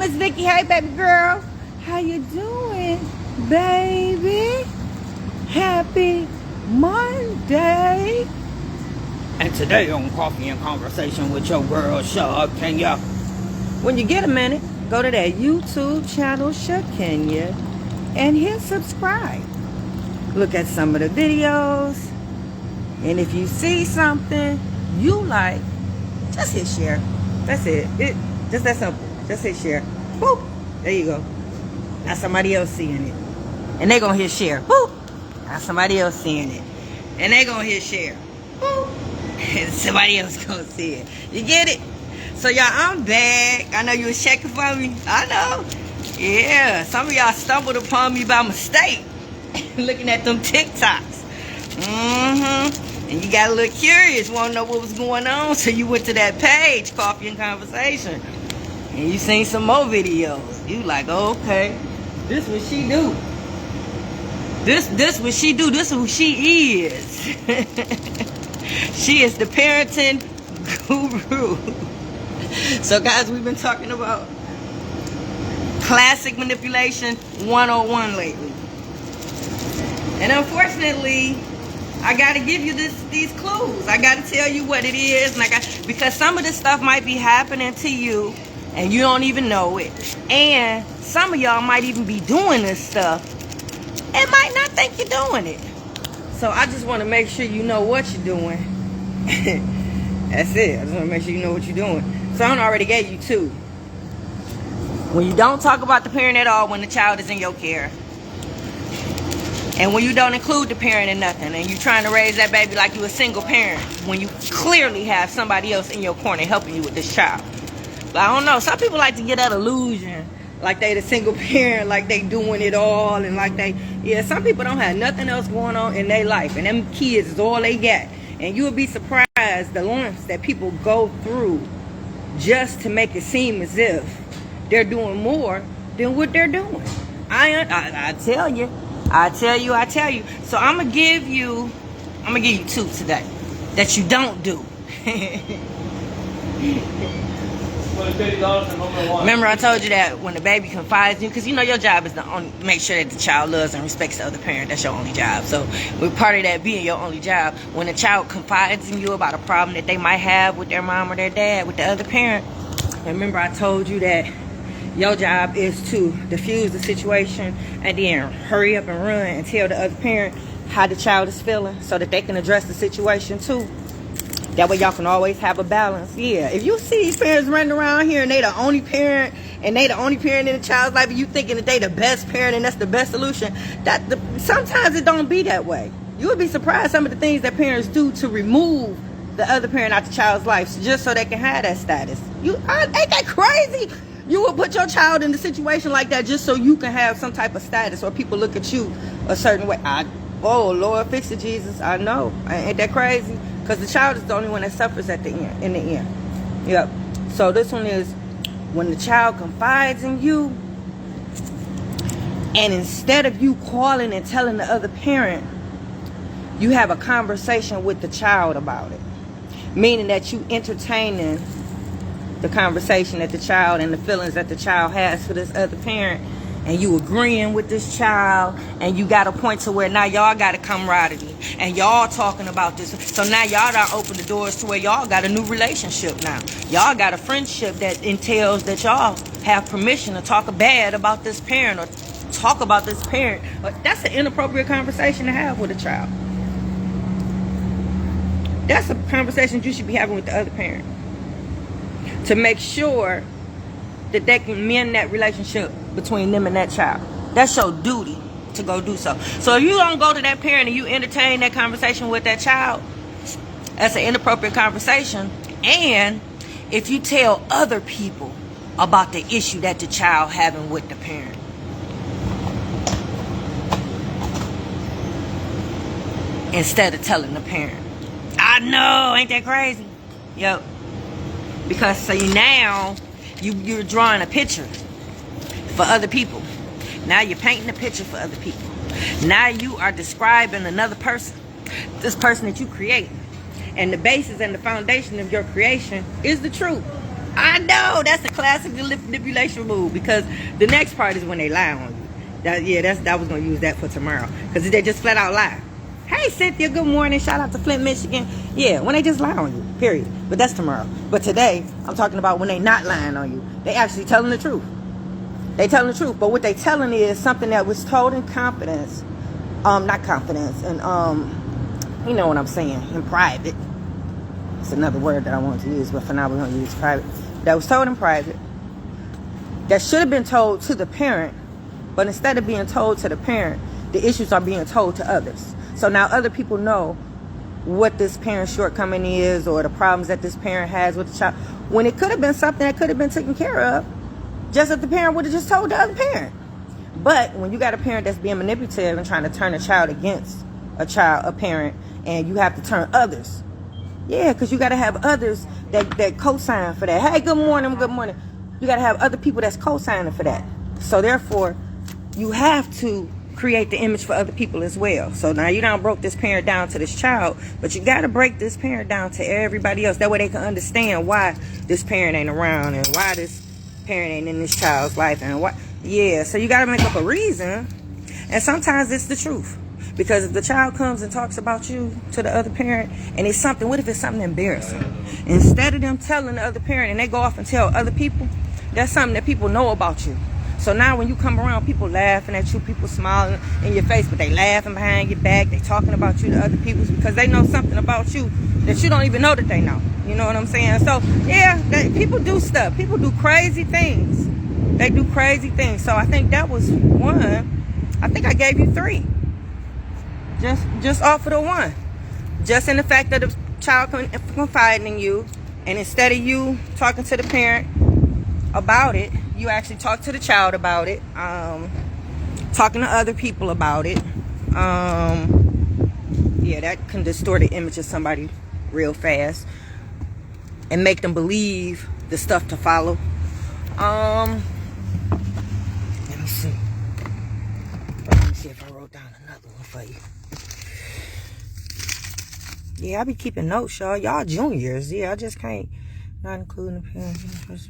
Miss Vicky. Hey, baby girl. How you doing, baby? Happy Monday. And today on Coffee and Conversation with your girl, Shakenya. When you get a minute, go to that YouTube channel, Shakenya, and hit subscribe. Look at some of the videos. And if you see something you like, just hit share. That's it. Just that simple. Just hit share. Boop. There you go. Now somebody else seeing it. And they gonna hit share. Boop. Now somebody else seeing it. And they gonna hit share. Boop. And somebody else gonna see it. You get it? So y'all, I'm back. I know you was checking for me. I know. Yeah. Some of y'all stumbled upon me by mistake. Looking at them TikToks. And you got a little curious, want to know what was going on, so you went to that page, Coffee and Conversation, and you seen some more videos. You like, oh, okay, this what she do. This what she do. This who she is. She is the parenting guru. So guys, we've been talking about classic manipulation 101 lately. And unfortunately, I got to give you these clues. I got to tell you what it is. Because some of this stuff might be happening to you and you don't even know it. And some of y'all might even be doing this stuff and might not think you're doing it. So I just want to make sure you know what you're doing. That's it. I just want to make sure you know what you're doing. So I already gave you two. When you don't talk about the parent at all when the child is in your care. And when you don't include the parent in nothing, and you're trying to raise that baby like you a single parent, when you clearly have somebody else in your corner helping you with this child. But I don't know, some people like to get that illusion, like they the single parent, like they doing it all, and like some people don't have nothing else going on in their life, and them kids is all they got. And you would be surprised the lengths that people go through just to make it seem as if they're doing more than what they're doing. I tell you. I tell you. So I'm gonna give you two today that you don't do. Remember I told you that when the baby confides in you, because you know your job is to make sure that the child loves and respects the other parent. That's your only job. So with part of that being your only job, when a child confides in you about a problem that they might have with their mom or their dad, with the other parent, remember I told you that your job is to diffuse the situation and then hurry up and run and tell the other parent how the child is feeling so that they can address the situation too. That way y'all can always have a balance. Yeah, if you see these parents running around here and they the only parent and they the only parent in the child's life and you thinking that they the best parent and that's the best solution, sometimes it don't be that way. You would be surprised some of the things that parents do to remove the other parent out the child's life just so they can have that status. Ain't that crazy? You would put your child in a situation like that just so you can have some type of status or people look at you a certain way. Oh, Lord, fix it, Jesus. I know. Ain't that crazy? Because the child is the only one that suffers in the end. Yep. So this one is when the child confides in you, and instead of you calling and telling the other parent, you have a conversation with the child about it. Meaning that you entertaining the conversation that the child and the feelings that the child has for this other parent, and you agreeing with this child, and you got a point to where now y'all got a camaraderie and y'all talking about this. So now y'all done open the doors to where y'all got a new relationship now. Y'all got a friendship that entails that y'all have permission to talk bad about this parent or talk about this parent. That's an inappropriate conversation to have with a child. That's a conversation you should be having with the other parent, to make sure that they can mend that relationship between them and that child. That's your duty to go do so. So if you don't go to that parent and you entertain that conversation with that child, that's an inappropriate conversation. And if you tell other people about the issue that the child having with the parent, instead of telling the parent. I know, ain't that crazy? Yep. Because see now you're drawing a picture for other people. Now you're painting a picture for other people. Now you are describing another person, this person that you create. And the basis and the foundation of your creation is the truth. I know that's a classic manipulation move, because the next part is when they lie on you. That was gonna use that for tomorrow, because they just flat out lie. Hey Cynthia, good morning. Shout out to Flint, Michigan. Yeah, when they just lie on you, period. But that's tomorrow. But today, I'm talking about when they not lying on you. They actually telling the truth. They telling the truth, but what they telling is something that was told in confidence, not confidence, and you know what I'm saying, in private. It's another word that I wanted to use, but for now we're gonna use private. That was told in private. That should have been told to the parent, but instead of being told to the parent, the issues are being told to others. So now other people know what this parent's shortcoming is, or the problems that this parent has with the child, when it could have been something that could have been taken care of, just that the parent would have just told the other parent. But when you got a parent that's being manipulative and trying to turn a child against a parent, and you have to turn others. Yeah, because you got to have others that co-sign for that. Hey, good morning, good morning. You got to have other people that's co-signing for that. So therefore, you have to create the image for other people as well. So now you done broke this parent down to this child, but you got to break this parent down to everybody else. That way they can understand why this parent ain't around, and why this parent ain't in this child's life, and why. Yeah, so you got to make up a reason. And sometimes it's the truth. Because if the child comes and talks about you to the other parent, and it's something, what if it's something embarrassing? Instead of them telling the other parent and they go off and tell other people, that's something that people know about you. So now when you come around, people laughing at you, people smiling in your face, but they laughing behind your back. They talking about you to other people because they know something about you that you don't even know that they know. You know what I'm saying? So yeah, people do stuff. People do crazy things. They do crazy things. So I think that was one. I think I gave you 3. Just off of the one. Just in the fact that the child confiding in you, and instead of you talking to the parent about it, you actually talk to the child about it, talking to other people about it. Yeah, that can distort the image of somebody real fast and make them believe the stuff to follow. Let me see. Let me see if I wrote down another one for you. Yeah, I be keeping notes, y'all. Y'all juniors. Yeah, I just can't. Not including the parents.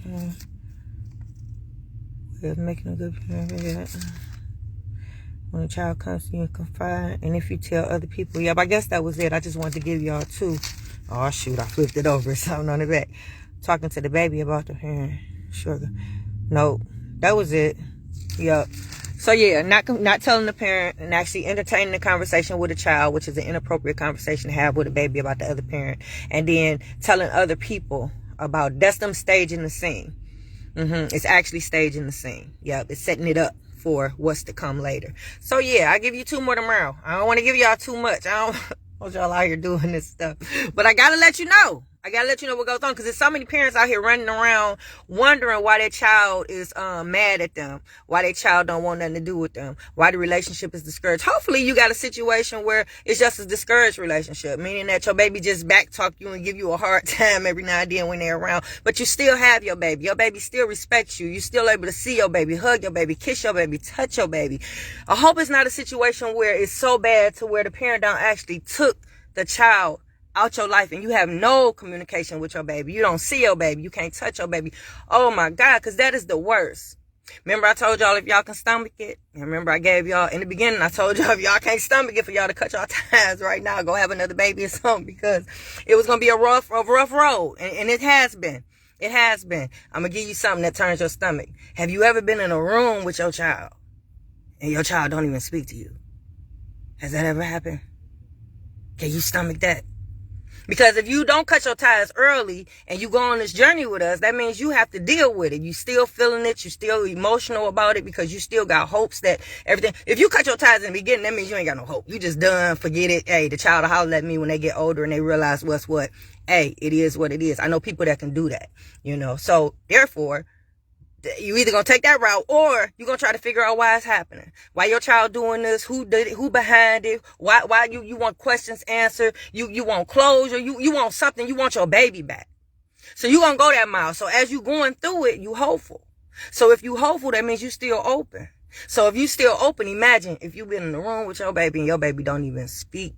We're making a good parent. When a child comes to you and confide, and if you tell other people. Yeah, but I guess that was it. I just wanted to give y'all 2. Oh, shoot. I flipped it over. Something on the back. Talking to the baby about the parent. Sugar. Nope. That was it. Yup. So yeah, not telling the parent, and actually entertaining the conversation with a child, which is an inappropriate conversation to have with a baby about the other parent, and then telling other people about. That's them staging the scene. It's actually staging the scene. Yep, it's setting it up for what's to come later. So yeah, I give you 2 more tomorrow. I don't want to give y'all too much. I don't want y'all out here doing this stuff, but I gotta let you know. I gotta let you know what goes on, because there's so many parents out here running around wondering why their child is mad at them, why their child don't want nothing to do with them, why the relationship is discouraged. Hopefully you got a situation where it's just a discouraged relationship, meaning that your baby just backtalk you and give you a hard time every now and then when they're around, but you still have your baby. Your baby still respects you. You're still able to see your baby, hug your baby, kiss your baby, touch your baby. I hope it's not a situation where it's so bad to where the parent don't actually took the child out your life and you have no communication with your baby. You don't see your baby. You can't touch your baby. Oh my God, because that is the worst. Remember I told y'all if y'all can stomach it? And remember I gave y'all, in the beginning, I told y'all if y'all can't stomach it, for y'all to cut y'all ties right now, go have another baby or something, because it was going to be a rough road. And it has been. It has been. I'm going to give you something that turns your stomach. Have you ever been in a room with your child and your child don't even speak to you? Has that ever happened? Can you stomach that? Because if you don't cut your ties early and you go on this journey with us, that means you have to deal with it. You still feeling it. You still emotional about it because you still got hopes that everything. If you cut your ties in the beginning, that means you ain't got no hope. You just done. Forget it. Hey, the child will holler at me when they get older and they realize what's what. Hey, it is what it is. I know people that can do that, you know. So therefore, you either gonna take that route or you're gonna try to figure out why it's happening. Why your child doing this? Who did it? Who behind it? Why you want questions answered? You want closure? You want something? You want your baby back? So you gonna go that mile. So as you going through it, you hopeful. So if you hopeful, that means you still open. So if you still open, imagine if you been in the room with your baby and your baby don't even speak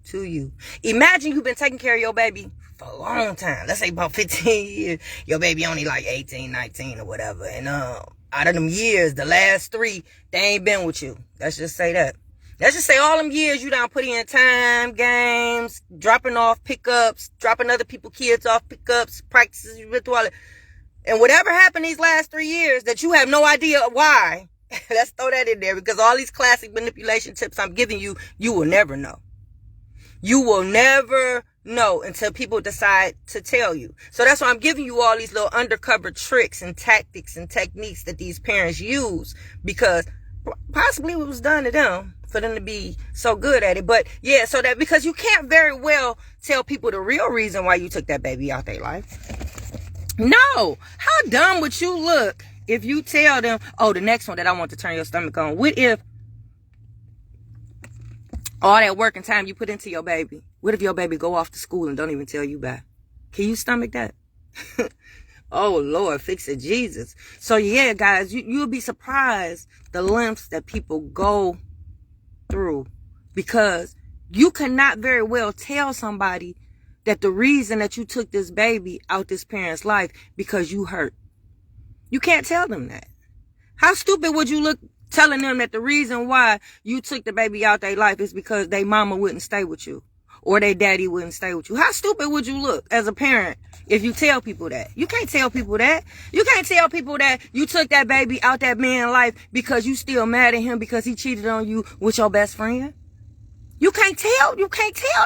to you. Imagine you've been taking care of your baby for a long time. Let's say about 15 years. Your baby only like 18, 19 or whatever. And out of them years, the last 3, they ain't been with you. Let's just say that. Let's just say all them years you done put in time, games, dropping off pickups, dropping other people's kids off pickups, practices you went through all that. And whatever happened these last 3 years that you have no idea why, let's throw that in there, because all these classic manipulation tips I'm giving you, you will never know. You will never know until people decide to tell you. So that's why I'm giving you all these little undercover tricks and tactics and techniques that these parents use, because possibly it was done to them for them to be so good at it. But yeah, so that, because you can't very well tell people the real reason why you took that baby out their life. No. How dumb would you look if you tell them, oh, the next one that I want to turn your stomach on? What if all that work and time you put into your baby, what if your baby go off to school and don't even tell you back? Can you stomach that? Oh, Lord, fix it, Jesus. So, yeah, guys, you'll be surprised the lengths that people go through, because you cannot very well tell somebody that the reason that you took this baby out this parent's life because you hurt. You can't tell them that. How stupid would you look telling them that the reason why you took the baby out their life is because their mama wouldn't stay with you or their daddy wouldn't stay with you? How stupid would you look as a parent if you tell people that? You can't tell people that. You can't tell people that you took that baby out that man's life because you still mad at him because he cheated on you with your best friend. You can't tell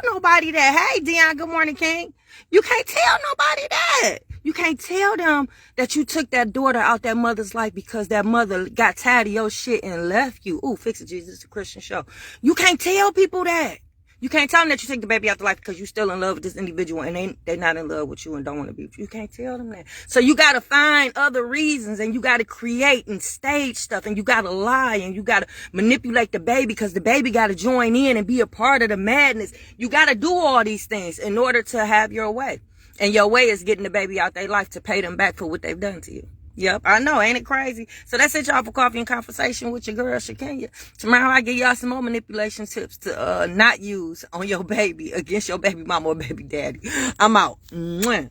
nobody that. Hey, Dion, good morning, King. You can't tell nobody that. You can't tell them that you took that daughter out that mother's life because that mother got tired of your shit and left you. Ooh, fix it, Jesus, it's a Christian show. You can't tell people that. You can't tell them that you take the baby out the life because you're still in love with this individual and they're not in love with you and don't want to be with you. You can't tell them that. So you got to find other reasons, and you got to create and stage stuff, and you got to lie, and you got to manipulate the baby because the baby got to join in and be a part of the madness. You got to do all these things in order to have your way. And your way is getting the baby out their life to pay them back for what they've done to you. Yep, I know, ain't it crazy? So that's it, y'all, for Coffee and Conversation with your girl, Shakenya. Tomorrow I give y'all some more manipulation tips to not use on your baby against your baby mama or baby daddy. I'm out. Mwah.